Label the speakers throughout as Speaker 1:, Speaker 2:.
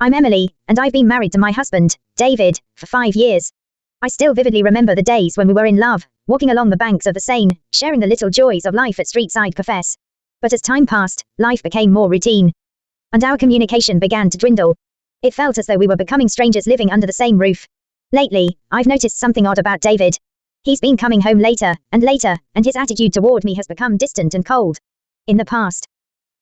Speaker 1: I'm Emily, and I've been married to my husband, David, for 5 years. I still vividly remember the days when we were in love, walking along the banks of the Seine, sharing the little joys of life at street-side cafes. But as time passed, life became more routine. And our communication began to dwindle. It felt as though we were becoming strangers living under the same roof. Lately, I've noticed something odd about David. He's been coming home later, and his attitude toward me has become distant and cold. In the past,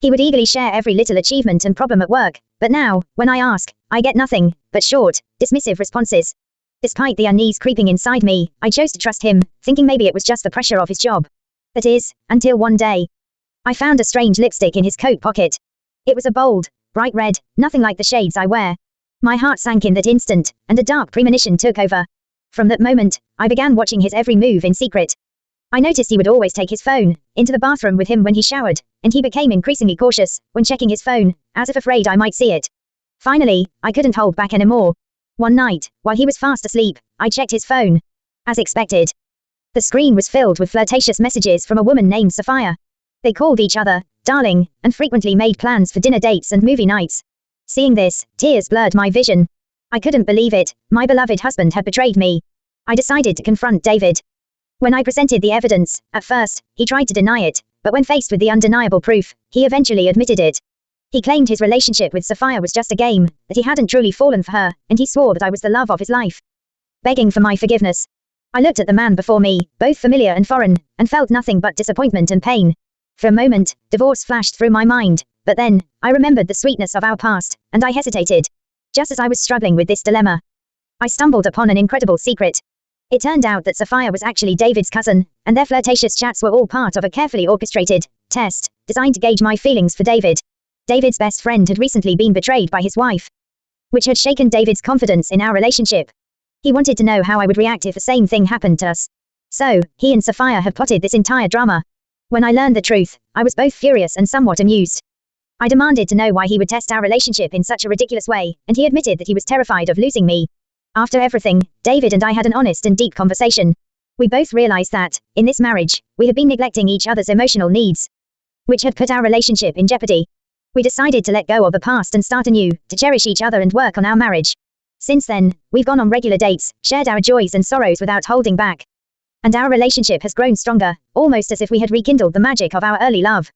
Speaker 1: he would eagerly share every little achievement and problem at work, but now, when I ask, I get nothing but short, dismissive responses. Despite the unease creeping inside me, I chose to trust him, thinking maybe it was just the pressure of his job. That is, until one day, I found a strange lipstick in his coat pocket. It was a bold, bright red, nothing like the shades I wear. My heart sank in that instant, and a dark premonition took over. From that moment, I began watching his every move in secret. I noticed he would always take his phone into the bathroom with him when he showered, and he became increasingly cautious when checking his phone, as if afraid I might see it. Finally, I couldn't hold back anymore. One night, while he was fast asleep, I checked his phone. As expected, the screen was filled with flirtatious messages from a woman named Sophia. They called each other darling, and frequently made plans for dinner dates and movie nights. Seeing this, tears blurred my vision. I couldn't believe it. My beloved husband had betrayed me. I decided to confront David. When I presented the evidence, at first, he tried to deny it, but when faced with the undeniable proof, he eventually admitted it. He claimed his relationship with Sophia was just a game, that he hadn't truly fallen for her, and he swore that I was the love of his life. Begging for my forgiveness, I looked at the man before me, both familiar and foreign, and felt nothing but disappointment and pain. For a moment, divorce flashed through my mind, but then, I remembered the sweetness of our past, and I hesitated. Just as I was struggling with this dilemma, I stumbled upon an incredible secret. It turned out that Sophia was actually David's cousin, and their flirtatious chats were all part of a carefully orchestrated test designed to gauge my feelings for David. David's best friend had recently been betrayed by his wife, which had shaken David's confidence in our relationship. He wanted to know how I would react if the same thing happened to us. So, he and Sophia had plotted this entire drama. When I learned the truth, I was both furious and somewhat amused. I demanded to know why he would test our relationship in such a ridiculous way, and he admitted that he was terrified of losing me. After everything, David and I had an honest and deep conversation. We both realized that, in this marriage, we had been neglecting each other's emotional needs, which had put our relationship in jeopardy. We decided to let go of the past and start anew, to cherish each other and work on our marriage. Since then, we've gone on regular dates, shared our joys and sorrows without holding back. And our relationship has grown stronger, almost as if we had rekindled the magic of our early love.